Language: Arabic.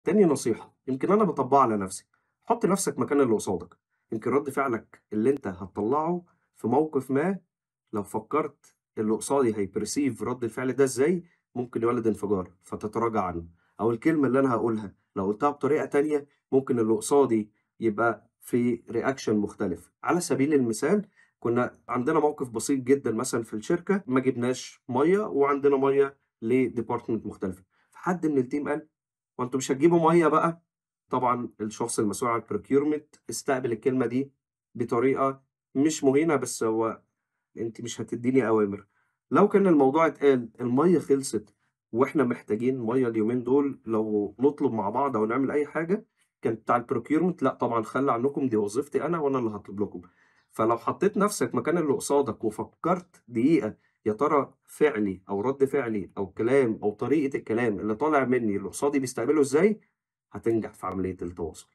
تاني نصيحة يمكن أنا باطبّقها على نفسي، حُط نفسك مكان اللي قصادك، يمكن رد فعلك اللي أنت هتطلّعه في موقف ما لو فكّرت اللي قصادي هيperceive رد الفعل ده إزاي، ممكن يولِّد انفجار فتتراجع عنه، أو الكلمة اللي أنا هاقولها لو قُلتها بطريقة تانية ممكن اللي قصادي يبقى في reaction مختلف. على سبيل المثال كنا عندنا موقف بسيط جدًا مثلًا في الشركة، ما جبناش مَيّة وعندنا مَيّة لdepartment مختلفة، فحد من الteam قال: "هو أنتم مش هتجيبوا مَيّة بقى؟" طبعًا الشخص المسؤول عن الprocurement استقبل الكلمة دي بطريقة مش مهينة، بس هو أنتِ مش هتدّيني أوامر. لو كان الموضوع اتقال المَيّة خلصت وإحنا محتاجين مَيّة اليومين دول لو نطلب مع بعض أو نعمل أي حاجة، كان بتاع الprocurement لأ طبعًا خلّي عنكم دي وظيفتي أنا وأنا اللي هاطلب لكم. فلو حطيت نفْسك مكان اللي قصادك وفكّرت دقيقة يا ترى فعلي أو رَد فعلي أو الكلام أو طريقة الكلام اللي طالع منّي اللي قصادي بيستقبله إزاي، هتنجح في عملية التواصل.